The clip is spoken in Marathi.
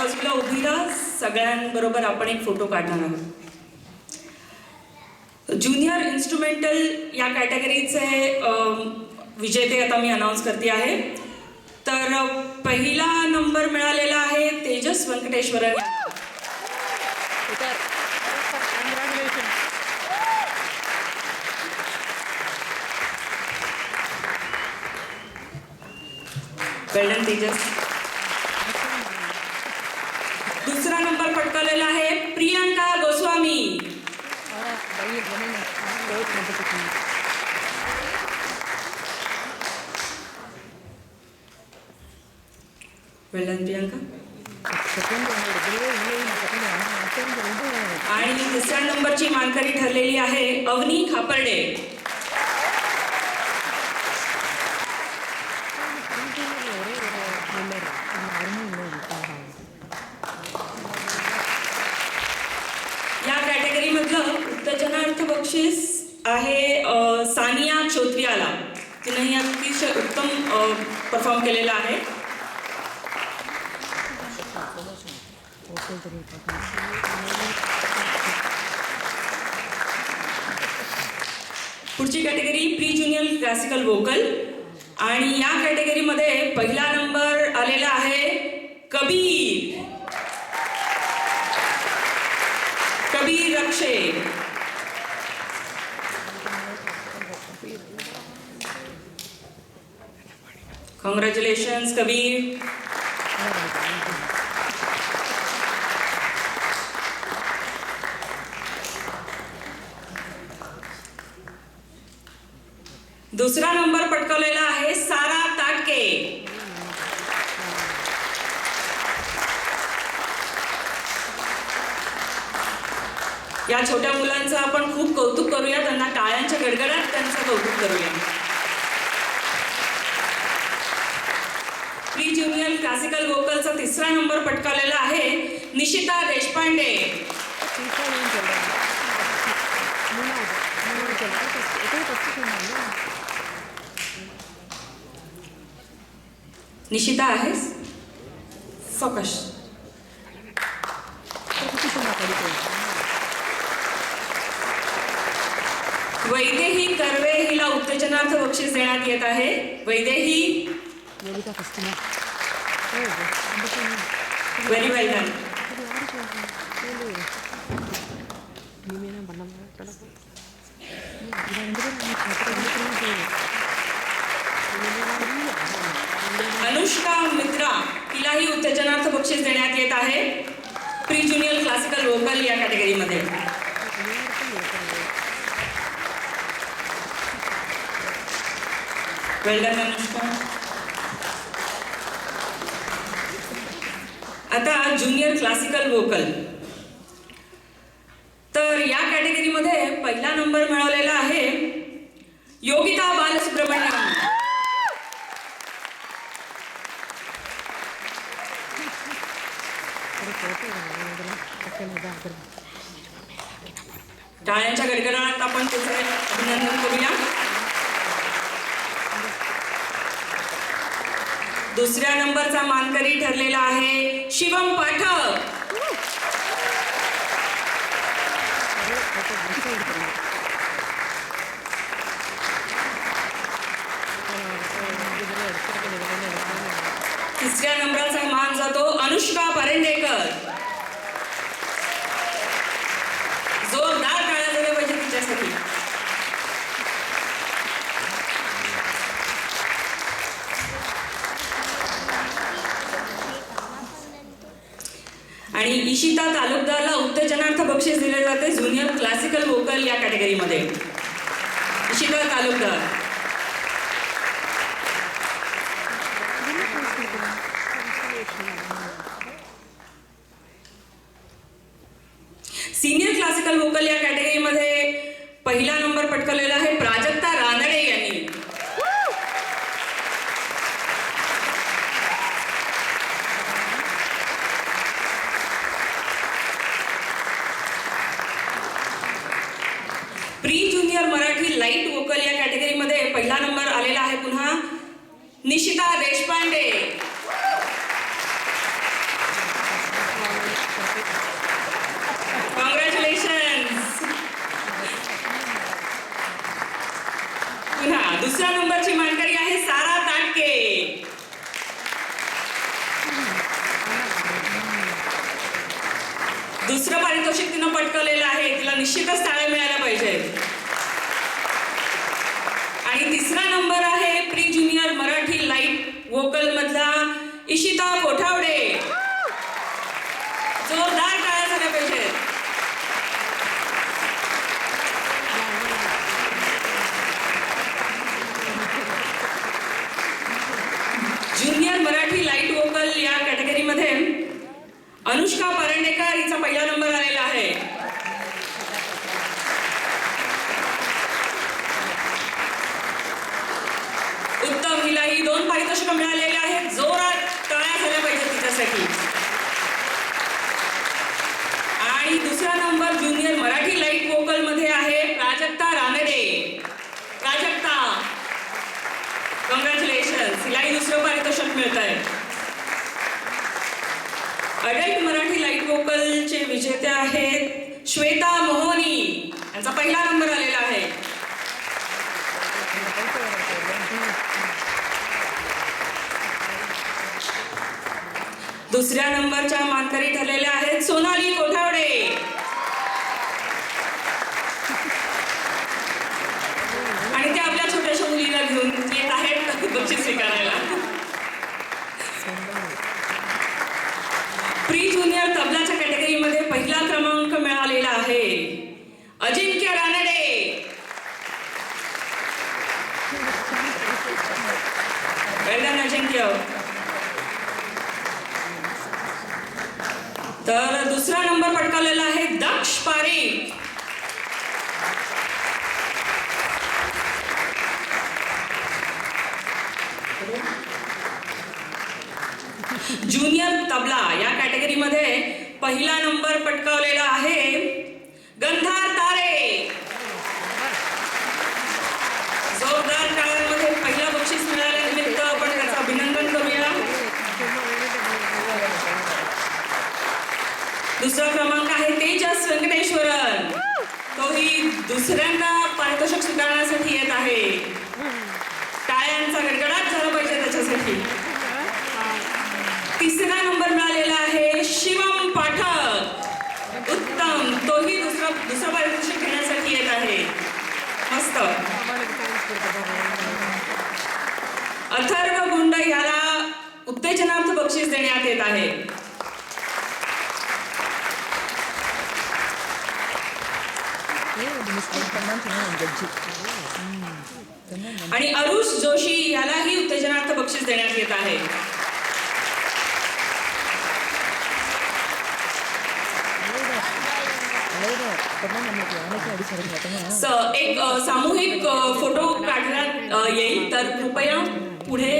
बाजूला उभी राहा. सगळ्यांबरोबर आपण एक फोटो काढणार आहोत. ज्युनियर इन्स्ट्रुमेंटल या कॅटेगरीचे विजेते आता मी अनाऊन्स करते आहे. तर पहिला नंबर मिळालेला आहे तेजस व्यंकटेश्वरन. वेल तेजस. दुसरा नंबर पटकावलेला आहे प्रियांका गोस्वामी. वेल डन प्रियांका. आणि तिसऱ्या नंबरची मानकरी ठरलेली आहे अवनी खापर्डे. या कॅटेगरीमधलं उत्तेजनार्थ बक्षीस आहे सानिया चौत्रियाला. तिनेही अतिशय उत्तम परफॉर्म केलेला आहे. पुढची category pre junior classical vocal. आणि या कॅटेगरीमध्ये पहिला नंबर आलेला आहे कबीर रक्षे. कॉंग्रॅच्युलेशन्स कबीर. दुसरा नंबर पटकावलेला आहे सारा ताटके. या छोट्या मुलांचं आपण खूप कौतुक करूया. त्यांना टाळ्यांच्या गडगडात त्यांचं कौतुक करूया. प्री ज्युनियर क्लासिकल वोकलचा तिसरा नंबर पटकावलेला आहे निशिता देशपांडे. निशिता आहेस? फोकस. वैदेही कर्वे हिला उत्तेजनार्थ बक्षीस देण्यात येत आहे. वैदेही व्हेरी वेल डन. अनुष्का मित्रा हिलाही उत्तेजनार्थ बक्षीस देण्यात येत आहे प्री ज्युनियर क्लासिकल वोकल या कॅटेगरीमध्ये. वेल डन अनुष्का. आता ज्युनियर क्लासिकल वोकल. तर या कॅटेगरीमध्ये पहिला नंबर मिळवलेला आहे योगिता बालसुब्रमण्यम. टाळ्यांच्या गडगडात आपण तिचे अभिनंदन करूया. दुसऱ्या नंबरचा मानकरी ठरलेला आहे शिवम पाठक. तिसऱ्या नंबरचा मान जातो अनुष्का पारेंडेकर. जोरदार टाळ्या झाल्या पाहिजे तिच्यासाठी. आणि इशिता तालुकदारला उत्तेजनार्थ बक्षीस दिले जाते ज्युनियर क्लासिकल वोकल या कॅटेगरीमध्ये. Ishita Talukdar. Senior classical vocal या कॅटेगरीमध्ये पहिला नंबर पटकावलेला आहे प्राजक्ता रानडे यांनी. Pre junior Marathi light vocal या कॅटेगरीमध्ये पहिला नंबर आलेला आहे पुन्हा निशिता देशपांडे. दुसरं पारितोषिक तिनं पटकवलेलं आहे, तिला निश्चितच टाळ्या मिळायला पाहिजे. आणि तिसरा नंबर आहे pre junior Marathi light vocal मधला इशिता कोठावडे. जोरदार टाळ्या झाल्या पाहिजेत. ज्युनियर मराठी लाईट वोकल या कॅटेगरीमध्ये अनुष्का परंडेकर हिचा पहिला नंबर आलेला आहे. उत्तम, हिलाही 2 पारितोषिकं मिळालेली आहेत. जोरात टाळ्या झाल्या पाहिजेत तिच्यासाठी. आणि दुसरा number junior Marathi light vocal मध्ये आहे प्राजक्ता रानडे. प्राजक्ता, कॉंग्रॅच्युलेशन, हिलाही दुसरं पारितोषिक मिळत आहे. अडल्ट मराठी लाईट वोकलचे विजेते आहेत श्वेता मोहनी, यांचा पहिला नंबर आलेला आहे. दुसऱ्या नंबरच्या मानकरी ठरलेल्या आहेत सोनाली कोठावडे. आणि ते आपल्या छोट्याशा मुलीला घेऊन येत आहेत बक्षीस स्वीकारायला. प्री ज्युनियर तबलाच्या कॅटेगरीमध्ये पहिला क्रमांक मिळालेला आहे अजिंक्य रानडे. वेल अजिंक्य. तर दुसरा नंबर पटकावलेला आहे दक्ष पारिक. ज्युनियर तबला या कॅटेगरीमध्ये पहिला नंबर पटकावलेला आहे गंधार तारे. जोरदार टाळ्यांमध्ये पहिला बक्षीस मिळाल्यानिमित्त आपण त्याचं अभिनंदन करूया. दुसरा क्रमांक आहे तेजस व्यंकटेश्वरन. तोही दुसऱ्यांदा पारितोषिक स्वीकारण्यासाठी येत आहे. टाळ्यांचा गडगडाट झाला पाहिजे त्याच्यासाठी. तिसरा नंबर मिळालेला आहे शिवम पाठक. उत्तम, तोही दुसरा पारितोषिक घेण्यासाठी येत आहे. मस्त. अथर्व गुंड याला उत्तेजनार्थ बक्षीस देण्यात येत आहे. आणि अरुष जोशी यालाही उत्तेजनार्थ बक्षीस देण्यात येत आहे. एक सामूहिक फोटो काढण्यात येईल, तर कृपया पुढे